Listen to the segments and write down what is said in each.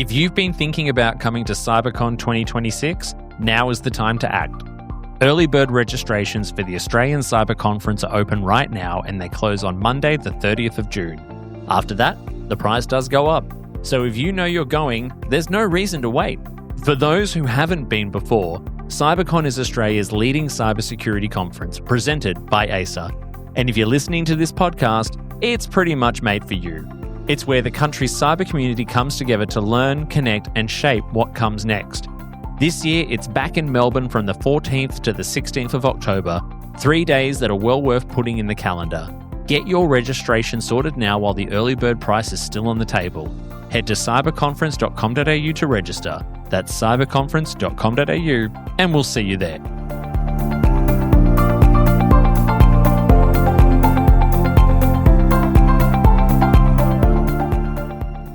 If you've been thinking about coming to CyberCon 2026, now is the time to act. Early bird registrations for the Australian Cyber Conference are open right now and they close on Monday, the 30th of June. After that, the price does go up. So if you know you're going, there's no reason to wait. For those who haven't been before, CyberCon is Australia's leading cybersecurity conference presented by AISA. And if you're listening to this podcast, it's pretty much made for you. It's where the country's cyber community comes together to learn, connect, and shape what comes next. This year, it's back in Melbourne from the 14th to the 16th of October, 3 days that are well worth putting in the calendar. Get your registration sorted now while the early bird price is still on the table. Head to cyberconference.com.au to register. That's cyberconference.com.au, and we'll see you there.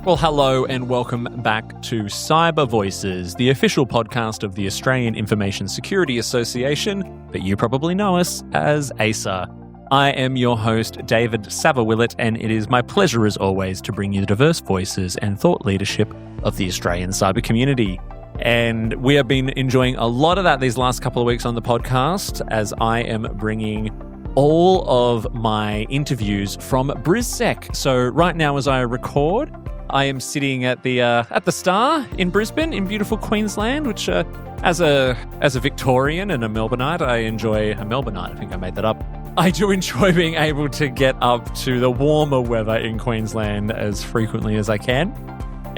Well, hello and welcome back to Cyber Voices, the official podcast of the Australian Information Security Association, but you probably know us as AISA. I am your host, David Savva-Willett, and it is my pleasure as always to bring you the diverse voices and thought leadership of the Australian cyber community. And we have been enjoying a lot of that these last couple of weeks on the podcast as I am bringing all of my interviews from BrisSEC. So right now as I record, I am sitting at the Star in Brisbane, in beautiful Queensland, which as a Victorian and a Melbourneite, I enjoy a Melbourneite. I think I made that up. I do enjoy being able to get up to the warmer weather in Queensland as frequently as I can.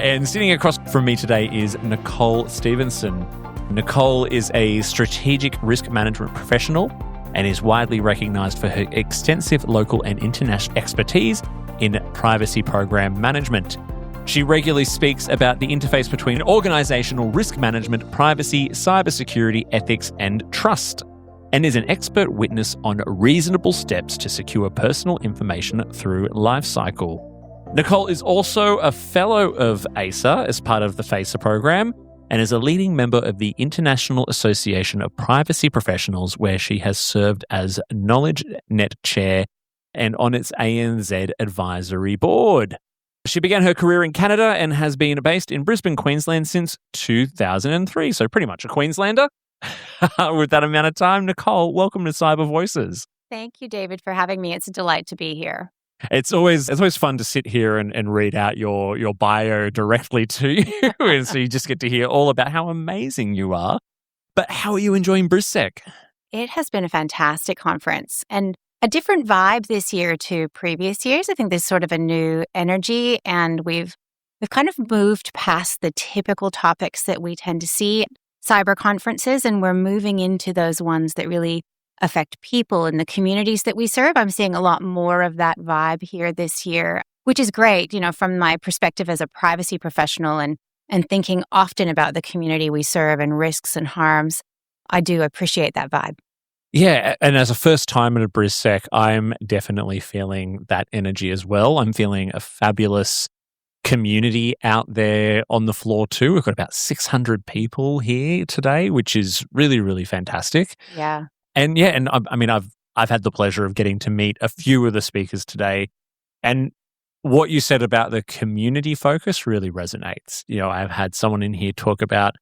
And sitting across from me today is Nicole Stephensen. Nicole is a strategic risk management professional and is widely recognised for her extensive local and international expertise in privacy program management. She regularly speaks about the interface between organisational risk management, privacy, cybersecurity, ethics, and trust, and is an expert witness on reasonable steps to secure personal information through lifecycle. Nicole is also a fellow of AISA as part of the FAISA program and is a leading member of the International Association of Privacy Professionals, where she has served as Knowledge Net Chair and on its ANZ Advisory Board. She began her career in Canada and has been based in Brisbane, Queensland since 2003, so pretty much a Queenslander. With that amount of time, Nicole, welcome to Cyber Voices. Thank you, David, for having me. It's a delight to be here. It's always fun to sit here and read out your bio directly to you, and so you just get to hear all about how amazing you are. But how are you enjoying BrisSEC? It has been a fantastic conference and a different vibe this year to previous years. I think there's sort of a new energy, and we've kind of moved past the typical topics that we tend to see at cyber conferences, and we're moving into those ones that really affect people and the communities that we serve. I'm seeing a lot more of that vibe here this year, which is great, from my perspective as a privacy professional and thinking often about the community we serve and risks and harms. I do appreciate that vibe. Yeah, and as a first time at BrisSEC, I'm definitely feeling that energy as well. I'm feeling a fabulous community out there on the floor too. We've got about 600 people here today, which is really, really fantastic. Yeah. And I've had the pleasure of getting to meet a few of the speakers today, and what you said about the community focus really resonates. I've had someone in here talk about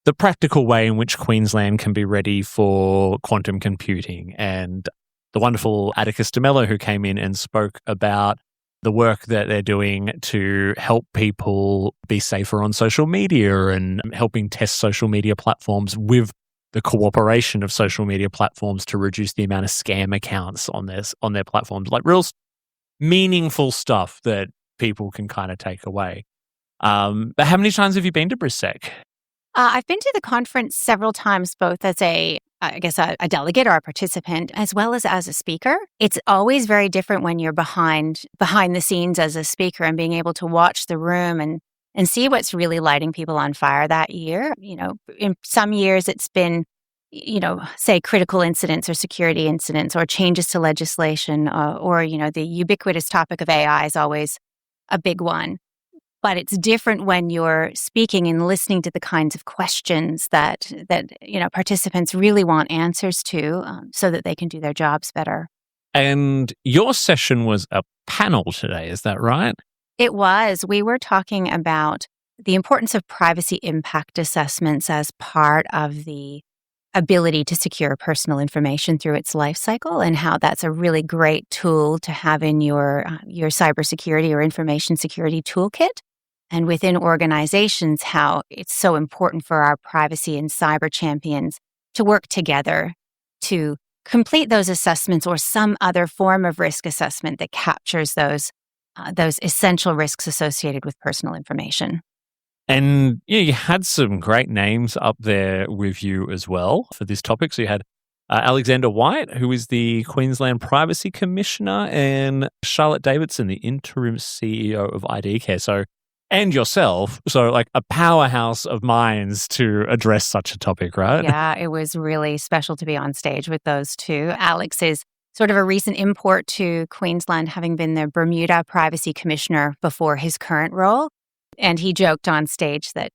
the practical way in which Queensland can be ready for quantum computing, and the wonderful Atticus de Mello who came in and spoke about the work that they're doing to help people be safer on social media and helping test social media platforms with the cooperation of social media platforms to reduce the amount of scam accounts on their platforms, like real meaningful stuff that people can kind of take away. But how many times have you been to BrisSEC? I've been to the conference several times, both as a delegate or a participant, as well as a speaker. It's always very different when you're behind the scenes as a speaker and being able to watch the room and see what's really lighting people on fire that year. In some years it's been, say critical incidents or security incidents or changes to legislation or the ubiquitous topic of AI is always a big one. But it's different when you're speaking and listening to the kinds of questions that participants really want answers to so that they can do their jobs better. And your session was a panel today, is that right? It was. We were talking about the importance of privacy impact assessments as part of the ability to secure personal information through its life cycle, and how that's a really great tool to have in your cybersecurity or information security toolkit. And within organizations, how it's so important for our privacy and cyber champions to work together to complete those assessments or some other form of risk assessment that captures those essential risks associated with personal information. And you had some great names up there with you as well for this topic. So you had Alexander White, who is the Queensland Privacy Commissioner, and Charlotte Davidson, the interim CEO of IDCARE. So, and yourself. So like a powerhouse of minds to address such a topic, right? Yeah, it was really special to be on stage with those two. Alex is sort of a recent import to Queensland, having been the Bermuda Privacy Commissioner before his current role. And he joked on stage that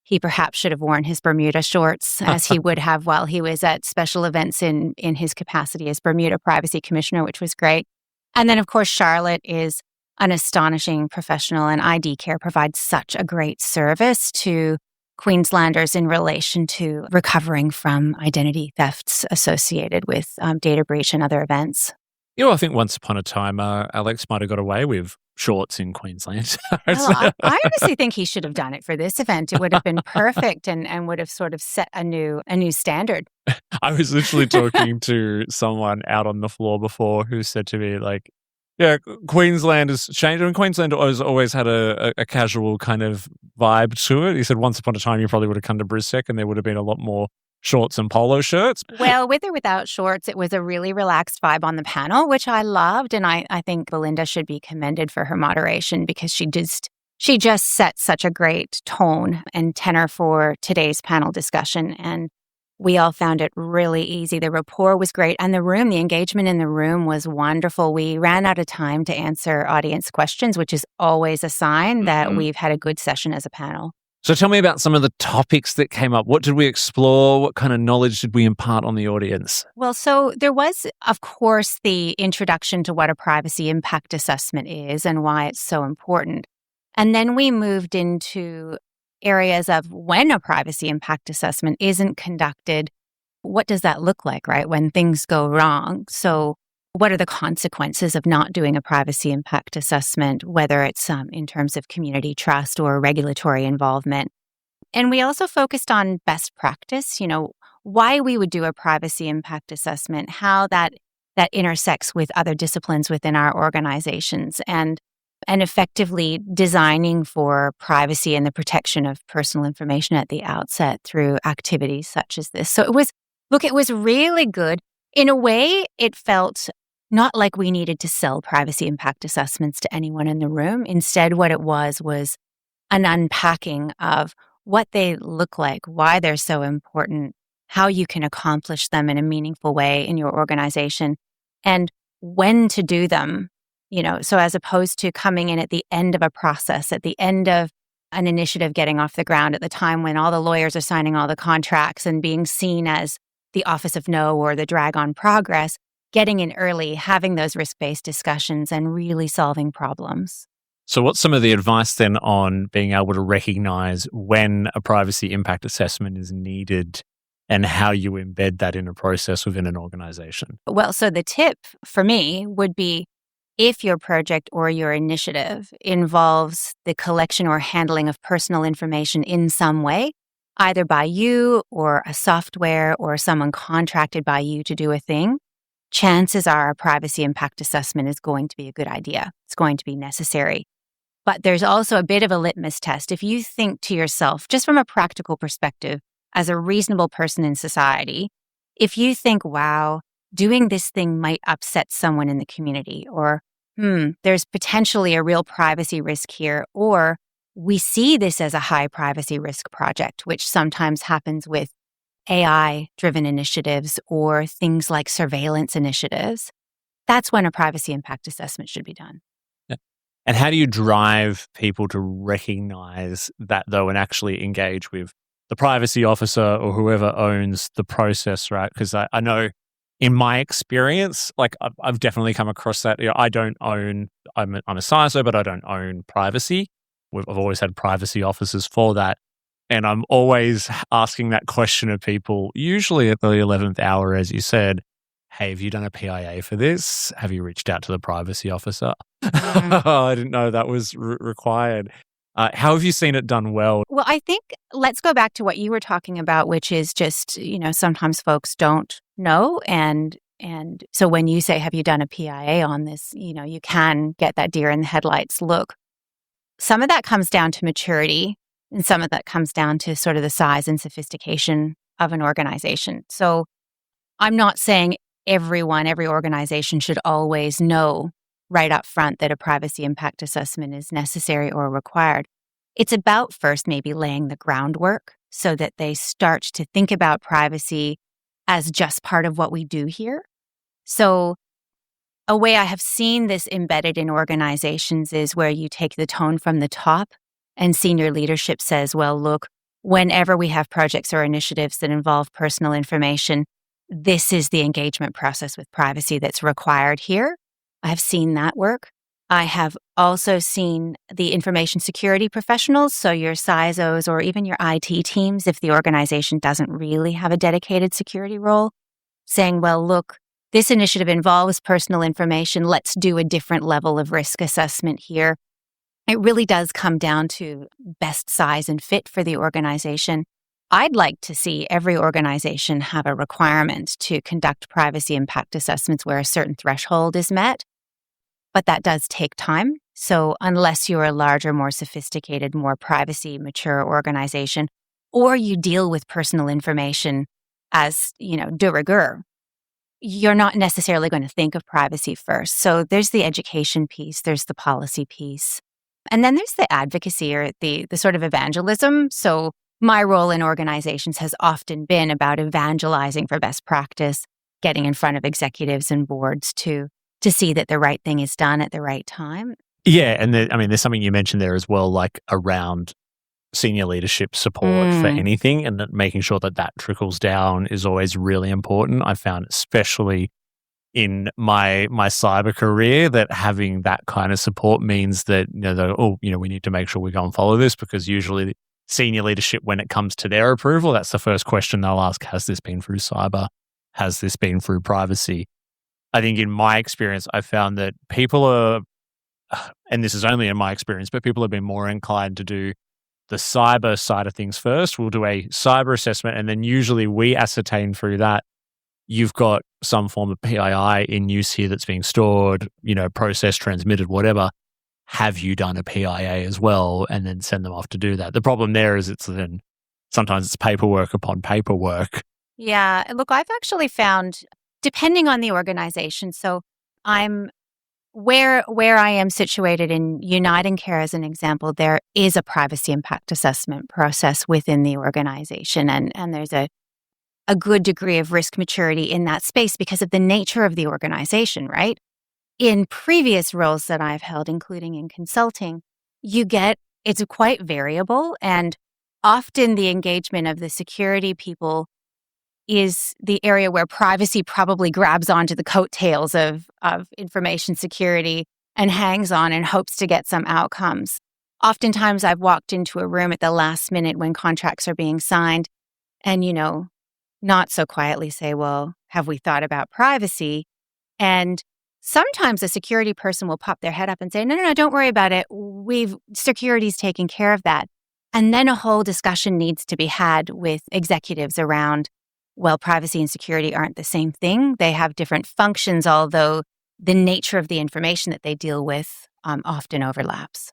he perhaps should have worn his Bermuda shorts as he would have while he was at special events in his capacity as Bermuda Privacy Commissioner, which was great. And then, of course, Charlotte is an astonishing professional, and IDCARE provides such a great service to Queenslanders in relation to recovering from identity thefts associated with data breach and other events. I think once upon a time, Alex might have got away with shorts in Queensland. Well, I honestly think he should have done it for this event. It would have been perfect and would have sort of set a new standard. I was literally talking to someone out on the floor before who said to me, like, yeah, Queensland has changed. I mean, Queensland has always had a casual kind of vibe to it. He said once upon a time you probably would have come to BrisSEC and there would have been a lot more shorts and polo shirts. Well, with or without shorts, it was a really relaxed vibe on the panel, which I loved. And I think Belinda should be commended for her moderation, because she just set such a great tone and tenor for today's panel discussion. And we all found it really easy. The rapport was great. And the engagement in the room was wonderful. We ran out of time to answer audience questions, which is always a sign that we've had a good session as a panel. So tell me about some of the topics that came up. What did we explore? What kind of knowledge did we impart on the audience? Well, so there was, of course, the introduction to what a privacy impact assessment is and why it's so important. And then we moved into areas of when a privacy impact assessment isn't conducted, what does that look like, right? When things go wrong. So what are the consequences of not doing a privacy impact assessment, whether it's in terms of community trust or regulatory involvement? And we also focused on best practice, why we would do a privacy impact assessment, how that intersects with other disciplines within our organizations, and effectively designing for privacy and the protection of personal information at the outset through activities such as this. So it was really good. In a way, it felt not like we needed to sell privacy impact assessments to anyone in the room. Instead, what it was an unpacking of what they look like, why they're so important, how you can accomplish them in a meaningful way in your organization, and when to do them. So as opposed to coming in at the end of a process, at the end of an initiative getting off the ground, at the time when all the lawyers are signing all the contracts and being seen as the office of no or the drag on progress, getting in early, having those risk-based discussions and really solving problems. So what's some of the advice then on being able to recognize when a privacy impact assessment is needed and how you embed that in a process within an organization? Well, so the tip for me would be, if your project or your initiative involves the collection or handling of personal information in some way, either by you or a software or someone contracted by you to do a thing, chances are a privacy impact assessment is going to be a good idea. It's going to be necessary. But there's also a bit of a litmus test. If you think to yourself, just from a practical perspective, as a reasonable person in society, if you think, wow, doing this thing might upset someone in the community, or there's potentially a real privacy risk here, or we see this as a high privacy risk project, which sometimes happens with AI-driven initiatives or things like surveillance initiatives, that's when a privacy impact assessment should be done. Yeah. And how do you drive people to recognize that, though, and actually engage with the privacy officer or whoever owns the process, right? Because I know in my experience, like I've definitely come across that. I'm a CISO, but I don't own privacy. I've always had privacy officers for that. And I'm always asking that question of people, usually at the 11th hour, as you said, hey, have you done a PIA for this? Have you reached out to the privacy officer? I didn't know that was required. How have you seen it done well? Well, I think let's go back to what you were talking about, which is just, sometimes folks don't know. And so when you say, have you done a PIA on this, you can get that deer in the headlights look. Some of that comes down to maturity, and some of that comes down to sort of the size and sophistication of an organization. So I'm not saying every organization should always know right up front that a privacy impact assessment is necessary or required. It's about first maybe laying the groundwork so that they start to think about privacy as just part of what we do here. So a way I have seen this embedded in organizations is where you take the tone from the top and senior leadership says, well, look, whenever we have projects or initiatives that involve personal information, this is the engagement process with privacy that's required here. I have seen that work. I have also seen the information security professionals, so your CISOs or even your IT teams, if the organization doesn't really have a dedicated security role, saying, well, look, this initiative involves personal information. Let's do a different level of risk assessment here. It really does come down to best size and fit for the organization. I'd like to see every organization have a requirement to conduct privacy impact assessments where a certain threshold is met, but that does take time. So unless you're a larger, more sophisticated, more privacy mature organization, or you deal with personal information as, de rigueur, you're not necessarily going to think of privacy first. So there's the education piece, there's the policy piece. And then there's the advocacy or the sort of evangelism. So my role in organizations has often been about evangelizing for best practice, getting in front of executives and boards to see that the right thing is done at the right time. Yeah, and there's something you mentioned there as well, like around senior leadership support for anything, and that making sure that trickles down is always really important. I found, especially in my cyber career, that having that kind of support means that we need to make sure we go and follow this, because usually senior leadership, when it comes to their approval, that's the first question they'll ask: has this been through cyber? Has this been through privacy? I think in my experience, I found that people are, and this is only in my experience, but people have been more inclined to do the cyber side of things first. We'll do a cyber assessment, and then usually we ascertain through that you've got some form of PII in use here that's being stored, processed, transmitted, whatever. Have you done a PIA as well? And then send them off to do that. The problem there is sometimes it's paperwork upon paperwork. Yeah. Look, I've actually found, depending on the organization, so I'm where I am situated in IDCARE, as an example, there is a privacy impact assessment process within the organization. And there's a good degree of risk maturity in that space because of the nature of the organization, right? In previous roles that I've held, including in consulting, it's quite variable, and often the engagement of the security people is the area where privacy probably grabs onto the coattails of information security and hangs on and hopes to get some outcomes. Oftentimes I've walked into a room at the last minute when contracts are being signed and, not so quietly say, well, have we thought about privacy? And sometimes a security person will pop their head up and say, no, don't worry about it. Security's taking care of that. And then a whole discussion needs to be had with executives around, well, privacy and security aren't the same thing. They have different functions, although the nature of the information that they deal with often overlaps.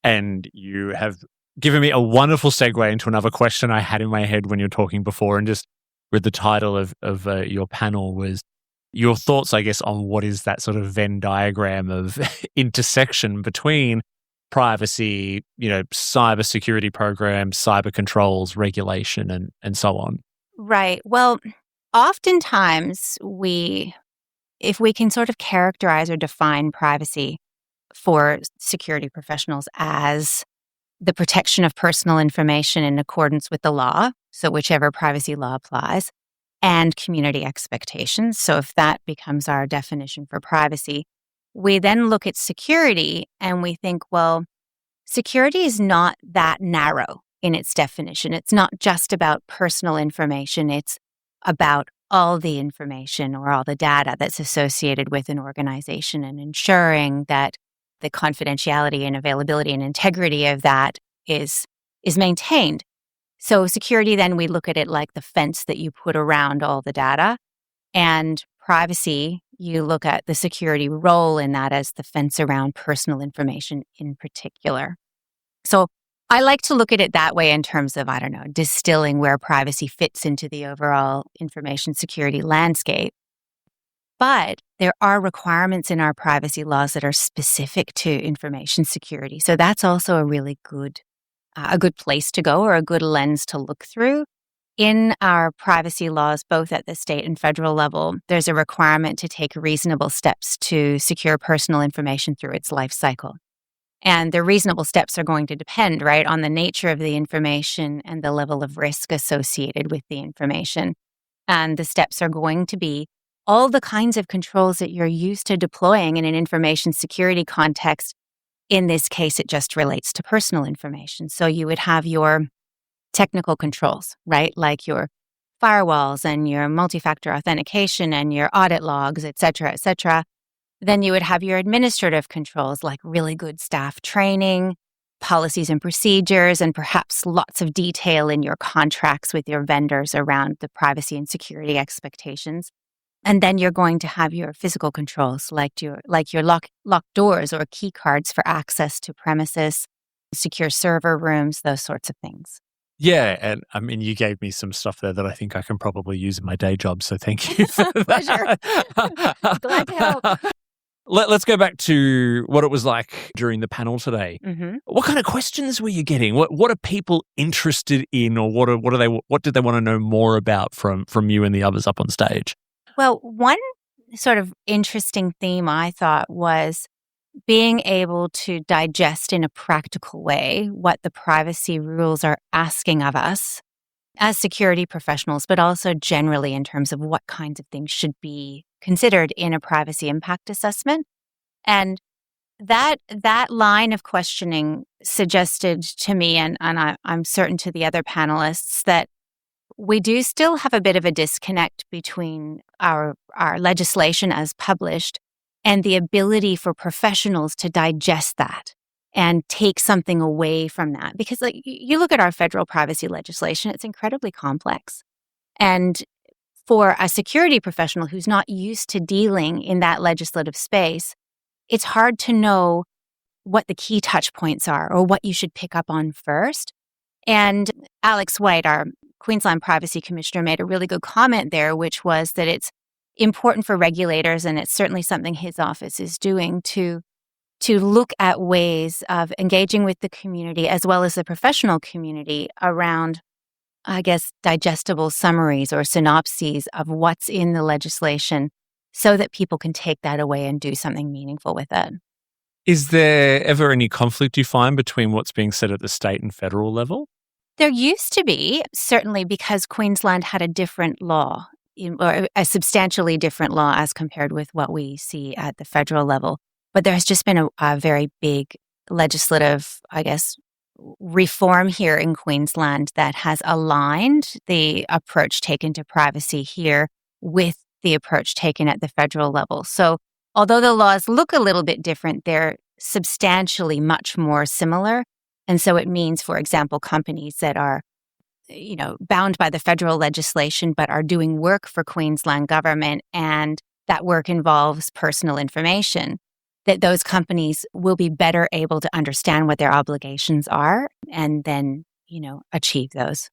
And you have given me a wonderful segue into another question I had in my head when you were talking before, and just with the title of your panel was your thoughts, I guess, on what is that sort of Venn diagram of intersection between privacy, cybersecurity programs, cyber controls, regulation, and so on. Right. Well, oftentimes if we can sort of characterize or define privacy for security professionals as the protection of personal information in accordance with the law, so whichever privacy law applies, and community expectations. So if that becomes our definition for privacy, we then look at security and we think, well, security is not that narrow in its definition. It's not just about personal information. It's about all the information or all the data that's associated with an organization and ensuring that the confidentiality and availability and integrity of that is maintained. So security, then we look at it like the fence that you put around all the data. And privacy, you look at the security role in that as the fence around personal information in particular. So I like to look at it that way in terms of, distilling where privacy fits into the overall information security landscape. But there are requirements in our privacy laws that are specific to information security. So that's also a really good place to go, or a good lens to look through. In our privacy laws, both at the state and federal level, there's a requirement to take reasonable steps to secure personal information through its life cycle. And the reasonable steps are going to depend, right, on the nature of the information and the level of risk associated with the information. And the steps are going to be all the kinds of controls that you're used to deploying in an information security context. In this case, it just relates to personal information. So you would have your technical controls, right? Like your firewalls and your multi-factor authentication and your audit logs, et cetera, et cetera. Then you would have your administrative controls, like really good staff training, policies and procedures, and perhaps lots of detail in your contracts with your vendors around the privacy and security expectations. And then you're going to have your physical controls, like your locked doors or key cards for access to premises, secure server rooms, those sorts of things. Yeah, and I mean, you gave me some stuff there that I think I can probably use in my day job, so thank you for Pleasure. that. Glad to help. Let's go back to what it was like during the panel today. Mm-hmm. What kind of questions were you getting? What are people interested in, or what did they want to know more about from you and the others up on stage? Well, one sort of interesting theme I thought was being able to digest in a practical way what the privacy rules are asking of us as security professionals, but also generally in terms of what kinds of things should be considered in a privacy impact assessment. And that line of questioning suggested to me, and I'm certain to the other panelists, that we do still have a bit of a disconnect between our legislation as published and the ability for professionals to digest that and take something away from that. Because like you look at our federal privacy legislation, it's incredibly complex. And for a security professional who's not used to dealing in that legislative space, it's hard to know what the key touch points are or what you should pick up on first. And Alex White, our Queensland Privacy Commissioner, made a really good comment there, which was that it's important for regulators, and it's certainly something his office is doing, to look at ways of engaging with the community as well as the professional community around, I guess, digestible summaries or synopses of what's in the legislation so that people can take that away and do something meaningful with it. Is there ever any conflict you find between what's being said at the state and federal level? There used to be, certainly because Queensland had a different law, or a substantially different law as compared with what we see at the federal level. But there has just been a very big legislative, I guess, reform here in Queensland that has aligned the approach taken to privacy here with the approach taken at the federal level. So although the laws look a little bit different, they're substantially much more similar. And so it means, for example, companies that are bound by the federal legislation, but are doing work for Queensland government, and that work involves personal information, that those companies will be better able to understand what their obligations are and then, achieve those.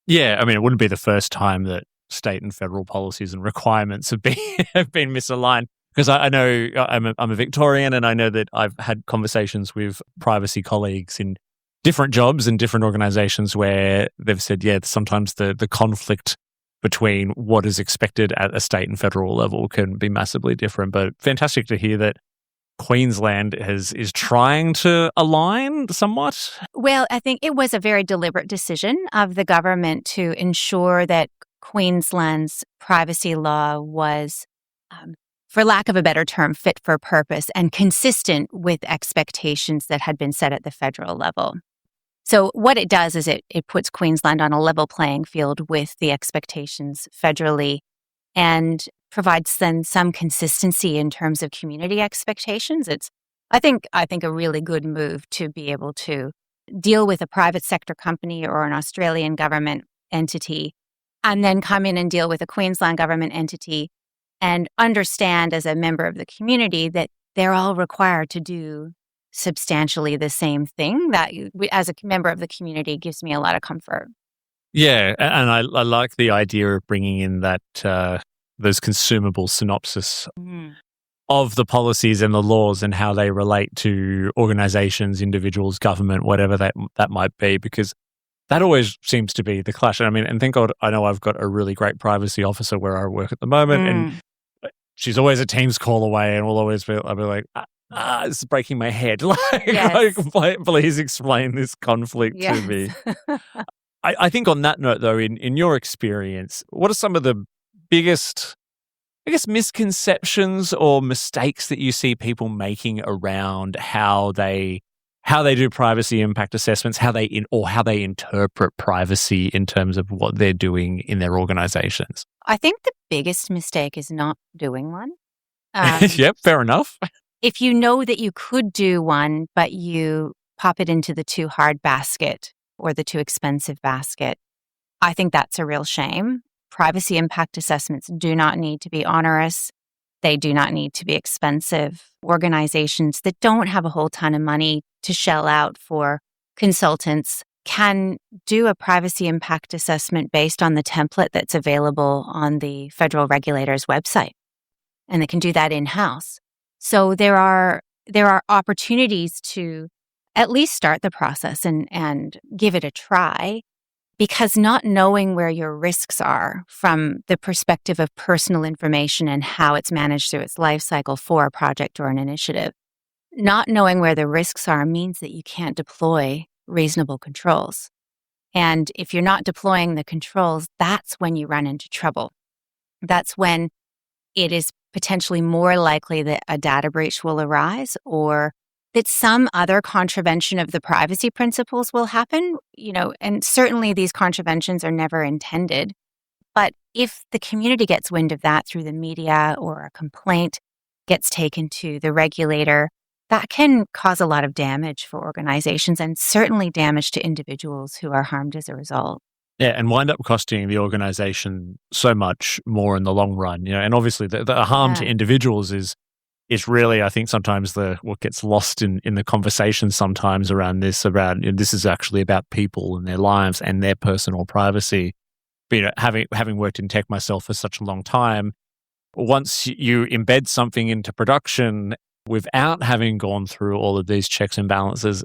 Yeah, I mean, it wouldn't be the first time that state and federal policies and requirements have been misaligned. Because I know I'm a Victorian, and I know that I've had conversations with privacy colleagues in different jobs and different organizations where they've said, yeah, sometimes the conflict between what is expected at a state and federal level can be massively different. But fantastic to hear that Queensland is trying to align somewhat. Well, I think it was a very deliberate decision of the government to ensure that Queensland's privacy law was for lack of a better term, fit for purpose and consistent with expectations that had been set at the federal level. So what it does is it puts Queensland on a level playing field with the expectations federally and provides then some consistency in terms of community expectations. It's, I think a really good move to be able to deal with a private sector company or an Australian government entity and then come in and deal with a Queensland government entity and understand as a member of the community that they're all required to do substantially the same thing. That as a member of the community gives me a lot of comfort. Yeah, and I like the idea of bringing in that those consumable synopsis of the policies and the laws and how they relate to organizations, individuals, government, whatever that might be, because that always seems to be the clash. I mean, and thank God I know I've got a really great privacy officer where I work at the moment, and she's always a Teams call away, and I'll be like, this is breaking my head. Please explain this conflict to me. I think on that note, though, in your experience, what are some of the biggest, I guess, misconceptions or mistakes that you see people making around how they do privacy impact assessments, how they interpret privacy in terms of what they're doing in their organizations? I think the biggest mistake is not doing one. Yep, fair enough. If you know that you could do one, but you pop it into the too hard basket or the too expensive basket, I think that's a real shame. Privacy impact assessments do not need to be onerous. They do not need to be expensive. Organizations that don't have a whole ton of money to shell out for consultants can do a privacy impact assessment based on the template that's available on the federal regulator's website. And they can do that in-house. So there are opportunities to at least start the process and give it a try, because not knowing where your risks are from the perspective of personal information and how it's managed through its life cycle for a project or an initiative, not knowing where the risks are means that you can't deploy reasonable controls. And if you're not deploying the controls, that's when you run into trouble. That's when it is potentially more likely that a data breach will arise or that some other contravention of the privacy principles will happen, and certainly these contraventions are never intended. But if the community gets wind of that through the media or a complaint gets taken to the regulator, that can cause a lot of damage for organizations and certainly damage to individuals who are harmed as a result. Yeah, and wind up costing the organization so much more in the long run. And obviously the harm to individuals is really, I think, sometimes what gets lost in the conversation sometimes around this is actually about people and their lives and their personal privacy. But, having worked in tech myself for such a long time, once you embed something into production without having gone through all of these checks and balances,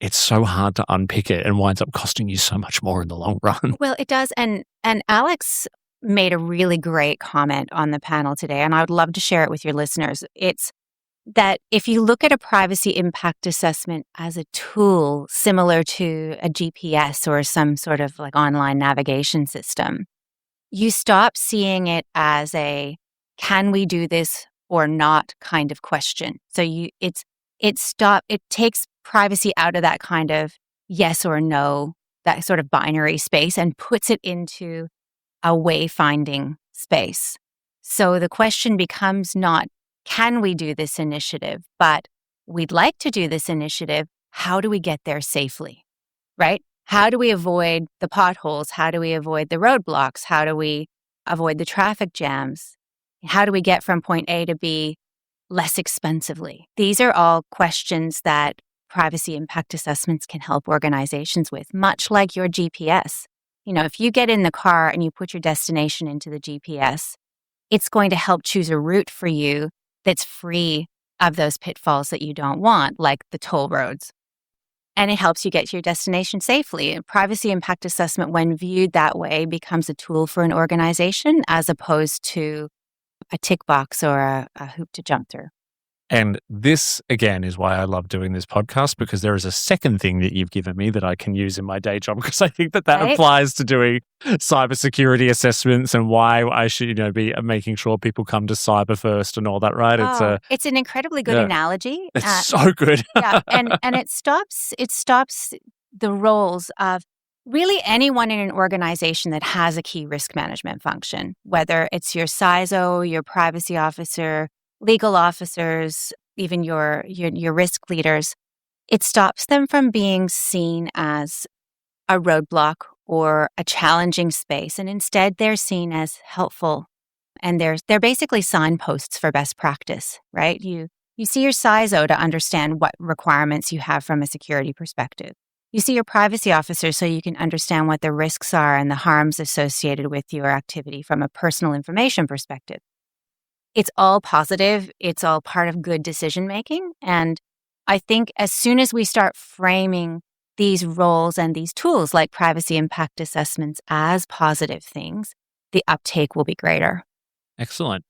it's so hard to unpick it and winds up costing you so much more in the long run. Well, it does. And Alex made a really great comment on the panel today, and I would love to share it with your listeners. It's that if you look at a privacy impact assessment as a tool similar to a GPS or some sort of like online navigation system, you stop seeing it as a can we do this or not kind of question. So it takes privacy out of that kind of yes or no, that sort of binary space, and puts it into a wayfinding space. So the question becomes not, can we do this initiative, but we'd like to do this initiative. How do we get there safely, right? How do we avoid the potholes? How do we avoid the roadblocks? How do we avoid the traffic jams? How do we get from point A to B less expensively? These are all questions that privacy impact assessments can help organizations with, much like your GPS. If you get in the car and you put your destination into the GPS, it's going to help choose a route for you that's free of those pitfalls that you don't want, like the toll roads. And it helps you get to your destination safely. A privacy impact assessment, when viewed that way, becomes a tool for an organization as opposed to a tick box or a hoop to jump through. And this, again, is why I love doing this podcast, because there is a second thing that you've given me that I can use in my day job, because I think that Right. applies to doing cybersecurity assessments and why I should, be making sure people come to cyber first and all that, right? It's an incredibly good Yeah. analogy. It's so good. Yeah, and it stops the roles of really anyone in an organization that has a key risk management function, whether it's your CISO, your privacy officer, legal officers, even your risk leaders. It stops them from being seen as a roadblock or a challenging space, and instead they're seen as helpful. And they're basically signposts for best practice, right? You see your CISO to understand what requirements you have from a security perspective. You see your privacy officer so you can understand what the risks are and the harms associated with your activity from a personal information perspective. It's all positive. It's all part of good decision making. And I think as soon as we start framing these roles and these tools like privacy impact assessments as positive things, the uptake will be greater. Excellent.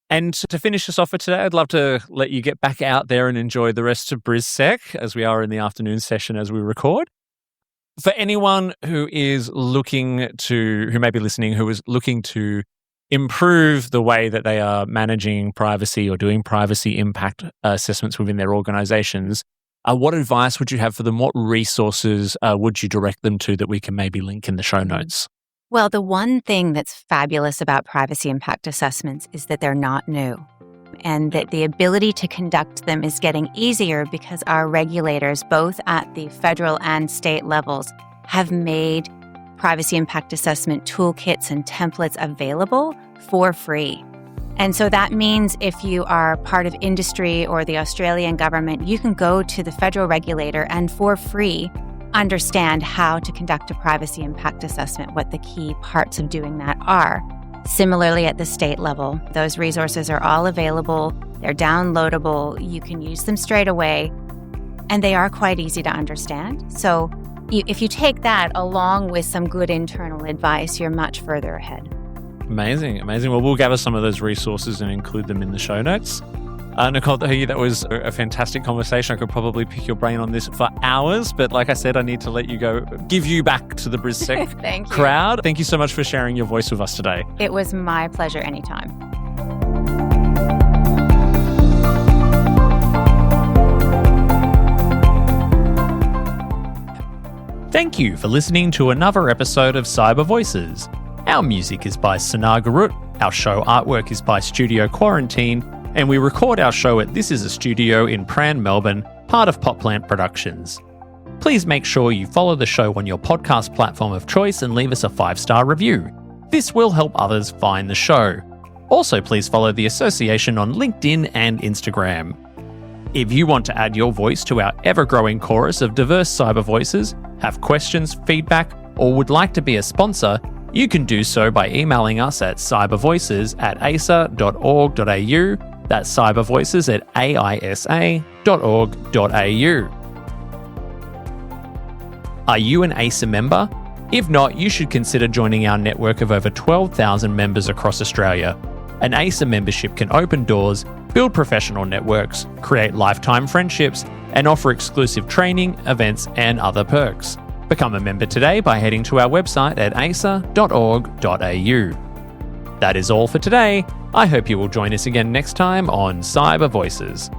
And to finish us off for today, I'd love to let you get back out there and enjoy the rest of BrisSEC, as we are in the afternoon session as we record. For anyone who may be listening, who is looking to improve the way that they are managing privacy or doing privacy impact assessments within their organizations, what advice would you have for them? What resources would you direct them to that we can maybe link in the show notes? Well, the one thing that's fabulous about privacy impact assessments is that they're not new, and that the ability to conduct them is getting easier because our regulators, both at the federal and state levels, have made privacy impact assessment toolkits and templates available for free. And so that means if you are part of industry or the Australian government, you can go to the federal regulator and for free understand how to conduct a privacy impact assessment, what the key parts of doing that are. Similarly, at the state level, those resources are all available. They're downloadable. You can use them straight away, and they are quite easy to understand. So if you take that along with some good internal advice, you're much further ahead. Amazing. Well, we'll gather some of those resources and include them in the show notes. Nicole, that was a fantastic conversation. I could probably pick your brain on this for hours, but like I said, I need to let you go, give you back to the BrisSEC Thank you. crowd. Thank you so much for sharing your voice with us today. It was my pleasure anytime. Thank you for listening to another episode of Cyber Voices. Our music is by Sanar Garut, our show artwork is by Studio Quarantine, and we record our show at This Is a Studio in Pran, Melbourne, part of Popplant Productions. Please make sure you follow the show on your podcast platform of choice and leave us a 5-star review. This will help others find the show. Also, please follow the association on LinkedIn and Instagram. If you want to add your voice to our ever-growing chorus of diverse cyber voices, have questions, feedback, or would like to be a sponsor, you can do so by emailing us at cybervoices@aisa.org.au. That's cybervoices@aisa.org.au. Are you an AISA member? If not, you should consider joining our network of over 12,000 members across Australia. An AISA membership can open doors, build professional networks, create lifetime friendships, and offer exclusive training, events, and other perks. Become a member today by heading to our website at aisa.org.au. That is all for today. I hope you will join us again next time on Cyber Voices.